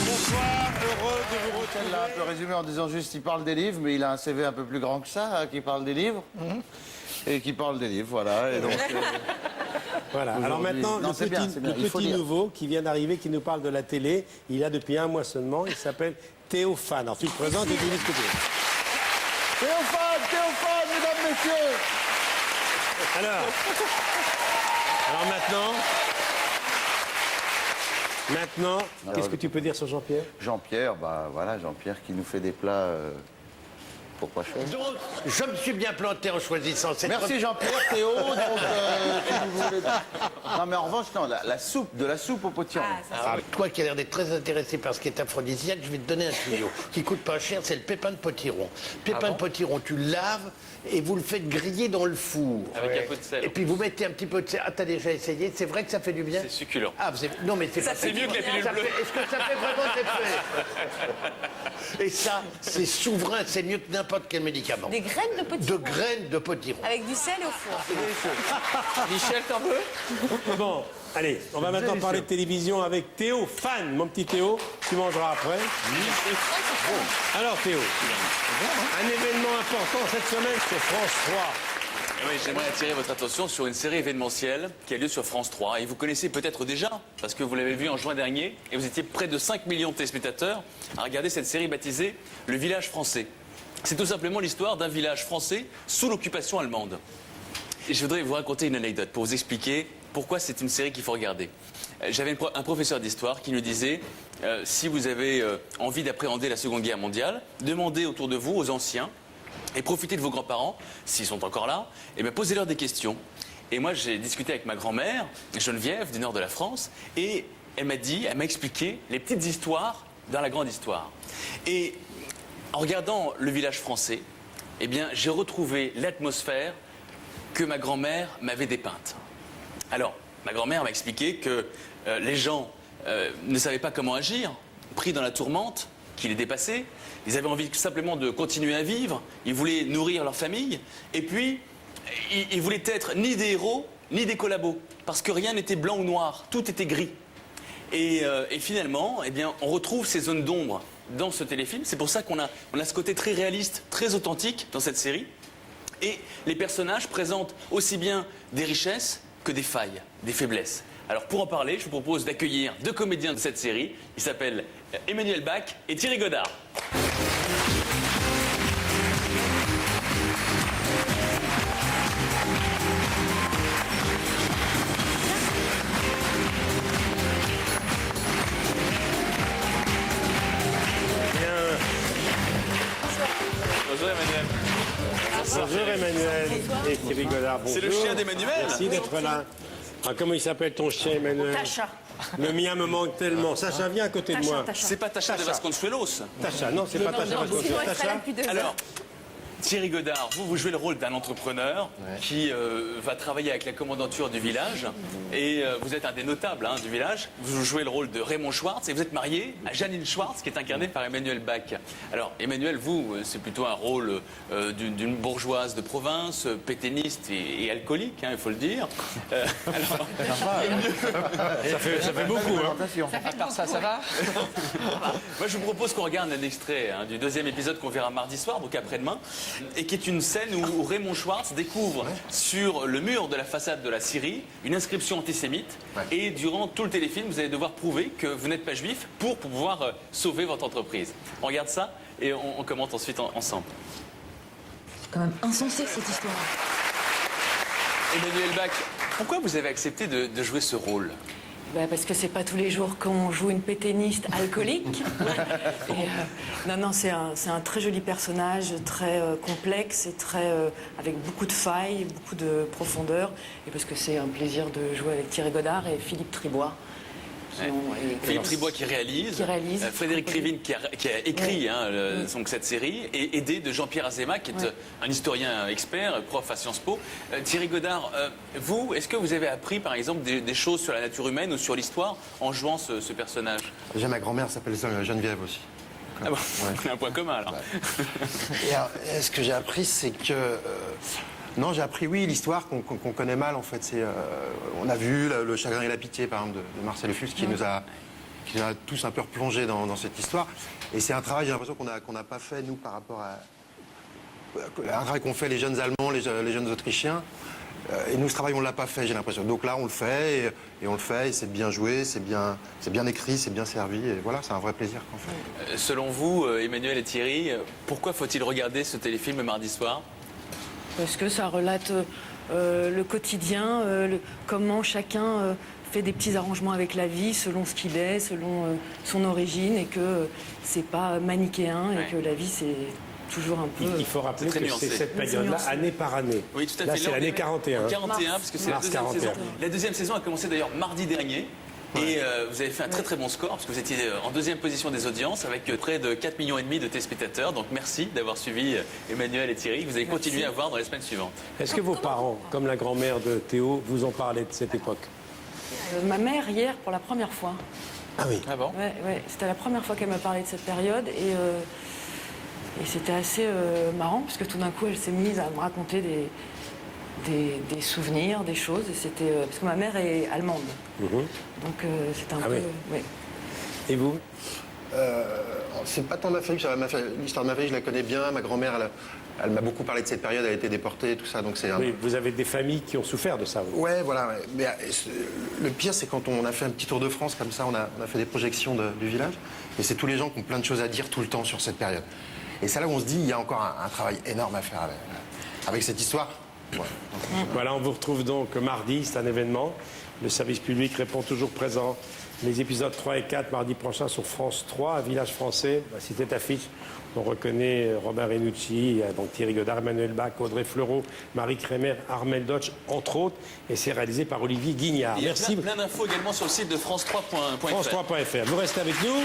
Bonsoir, heureux de vous retrouver. Là, on peut résumer en disant juste il parle des livres, mais il a un CV un peu plus grand que ça, hein, qui parle des livres. Et qui parle des livres, voilà. Et donc, voilà. Alors maintenant, non, c'est bien, le il faut petit lire. nouveau qui vient d'arriver, qui nous parle de la télé, il a depuis 1 mois seulement, il s'appelle Théophane. Alors tu te présentes et tu dis ce que tu veux. Théophane, mesdames, messieurs. Alors maintenant, qu'est-ce que tu peux dire sur Jean-Pierre? Jean-Pierre, bah voilà, Jean-Pierre qui nous fait des plats pour pas cher. Donc, je me suis bien planté en choisissant cette... Merci Jean-Pierre, Théo. Donc, si vous voulez... Non, mais en revanche, non, de la soupe au potiron. Alors, toi qui as l'air d'être très intéressé par ce qui est aphrodisiaque, je vais te donner un tuyau qui coûte pas cher, c'est le pépin de potiron. Pépin de potiron, tu le laves et vous le faites griller dans le four. Avec un peu de sel. Et puis vous mettez un petit peu de sel. Ah, t'as déjà essayé? C'est vrai que ça fait du bien? C'est succulent. Ah, non mais c'est pas... C'est mieux que la pilule bleue. Est-ce que ça fait vraiment cet effet? Et ça, c'est souverain, c'est mieux que n'importe quel médicament. Des graines de potiron. De graines de potiron. Avec du sel au four. Michel, t'en veux? Bon, allez, on va maintenant parler de télévision avec Théophane. Mon petit Théo, tu mangeras après. Alors Théo, un événement important cette semaine sur France 3. Oui, j'aimerais attirer votre attention sur une série événementielle qui a lieu sur France 3. Et vous connaissez peut-être déjà, parce que vous l'avez vu en juin dernier, et vous étiez près de 5 millions de téléspectateurs à regarder cette série baptisée Le Village français. C'est tout simplement l'histoire d'un village français sous l'occupation allemande. Et je voudrais vous raconter une anecdote pour vous expliquer pourquoi c'est une série qu'il faut regarder. J'avais un professeur d'histoire qui nous disait si vous avez envie d'appréhender la Seconde Guerre mondiale, demandez autour de vous aux anciens et profitez de vos grands-parents, s'ils sont encore là, et bien posez-leur des questions. Et moi, j'ai discuté avec ma grand-mère, Geneviève, du nord de la France, et elle m'a expliqué les petites histoires dans la grande histoire. Et en regardant Le Village français, eh bien, j'ai retrouvé l'atmosphère que ma grand-mère m'avait dépeinte. Alors, ma grand-mère m'a expliqué que les gens ne savaient pas comment agir, pris dans la tourmente qui les dépassait. Ils avaient envie simplement de continuer à vivre, ils voulaient nourrir leur famille, et puis, ils voulaient être ni des héros, ni des collabos, parce que rien n'était blanc ou noir, tout était gris. Et finalement, eh bien, on retrouve ces zones d'ombre dans ce téléfilm. C'est pour ça qu'on a ce côté très réaliste, très authentique dans cette série. Et les personnages présentent aussi bien des richesses que des failles, des faiblesses. Alors pour en parler, je vous propose d'accueillir 2 comédiens de cette série. Ils s'appellent Emmanuel Bach et Thierry Godard. Bonjour Emmanuel. Bonjour Emmanuel et Thierry Godard, bonjour. C'est le chien d'Emmanuel. Merci d'être là. Ah, comment il s'appelle ton chien, Emmanuel? Tacha. Le mien me manque tellement. Sacha, viens à côté de moi. Tacha. C'est pas Tacha de Vasconcelos. Tacha, non, c'est pas Tacha. Sinon, elle serait là depuis 2 heures. Alors, Thierry Godard, vous jouez le rôle d'un entrepreneur qui va travailler avec la commandanture du village et vous êtes un des notables du village. Vous jouez le rôle de Raymond Schwartz et vous êtes marié à Janine Schwartz qui est incarnée par Emmanuel Bach. Alors Emmanuel, vous, c'est plutôt un rôle d'une bourgeoise de province, pétainiste et alcoolique, il faut le dire. Alors, Ça fait beaucoup, hein. À part ça, ça va? moi je vous propose qu'on regarde un extrait du 2e épisode qu'on verra mardi soir, donc après-demain. Et qui est une scène où Raymond Schwartz découvre sur le mur de la façade de la Syrie une inscription antisémite. Et durant tout le téléfilm, vous allez devoir prouver que vous n'êtes pas juif pour pouvoir sauver votre entreprise. On regarde ça et on commente ensuite ensemble. C'est quand même insensé cette histoire. Emmanuel Bach, pourquoi vous avez accepté de jouer ce rôle ? Parce que c'est pas tous les jours qu'on joue une pétainiste alcoolique. Et, non, c'est un très joli personnage, très complexe et très avec beaucoup de failles, beaucoup de profondeur. Et parce que c'est un plaisir de jouer avec Thierry Godard et Philippe Tribois, son nom. Et Philippe Tribois qui réalise, Frédéric Krivine qui a écrit donc cette série, et aidé de Jean-Pierre Azéma, qui est un historien expert, prof à Sciences Po. Thierry Godard, vous, est-ce que vous avez appris par exemple des choses sur la nature humaine ou sur l'histoire en jouant ce personnage? Déjà, ma grand-mère s'appelle Geneviève aussi. Ah bon, on a un point commun alors. Et alors, ce que j'ai appris, c'est que... non, j'ai appris, oui, l'histoire qu'on connaît mal, en fait. On a vu le chagrin et la pitié, par exemple, de Marcel Fus, qui nous a tous un peu replongés dans cette histoire. Et c'est un travail, j'ai l'impression, qu'on n'a pas fait, nous, par rapport à... Un travail qu'ont fait les jeunes Allemands, les jeunes Autrichiens. Et nous, ce travail, on ne l'a pas fait, j'ai l'impression. Donc là, on le fait, et on le fait, et c'est bien joué, c'est bien écrit, c'est bien servi, et voilà, c'est un vrai plaisir qu'on fait. Selon vous, Emmanuel et Thierry, pourquoi faut-il regarder ce téléfilm mardi soir? Parce que ça relate le quotidien, comment chacun fait des petits arrangements avec la vie selon ce qu'il est, selon son origine, et que c'est pas manichéen, et que la vie, c'est toujours un peu... Il faut rappeler que c'est cette période-là, année par année. Oui, tout à fait. Là, c'est l'année 41. 41, parce que c'est la deuxième saison. La deuxième saison a commencé d'ailleurs mardi dernier. Et vous avez fait un très bon score, parce que vous étiez en deuxième position des audiences, avec près de 4,5 millions de téléspectateurs. Donc merci d'avoir suivi Emmanuel et Thierry. Vous allez continuer à voir dans les semaines suivantes. Est-ce que vos parents, comme la grand-mère de Théo, vous ont parlé de cette époque? Ma mère, hier, pour la première fois. Ah oui. Ah bon? Ouais, c'était la première fois qu'elle m'a parlé de cette période, et c'était assez marrant, parce que tout d'un coup, elle s'est mise à me raconter des souvenirs, des choses, et c'était... parce que ma mère est allemande, donc c'était un peu... oui. Ouais. Et vous? C'est pas tant ma famille, l'histoire de ma famille, je la connais bien. Ma grand-mère, elle m'a beaucoup parlé de cette période, elle a été déportée, tout ça, donc c'est... Oui, vous avez des familles qui ont souffert de ça, vous. Ouais, voilà. Ouais. Mais le pire, c'est quand on a fait un petit tour de France comme ça, on a fait des projections du village, et c'est tous les gens qui ont plein de choses à dire tout le temps sur cette période. Et c'est là où on se dit, il y a encore un travail énorme à faire avec cette histoire. Ouais. Voilà, on vous retrouve donc mardi, c'est un événement. Le service public répond toujours présent. Les épisodes 3 et 4, mardi prochain, sur France 3, un village français. Si tête affiche, on reconnaît Robin Renucci, donc Thierry Godard, Emmanuel Bach, Audrey Fleurot, Marie Crémer, Armel Dodge, entre autres. Et c'est réalisé par Olivier Guignard. Il y a Merci. plein d'infos également sur le site de France3.fr. France3.fr. Vous restez avec nous.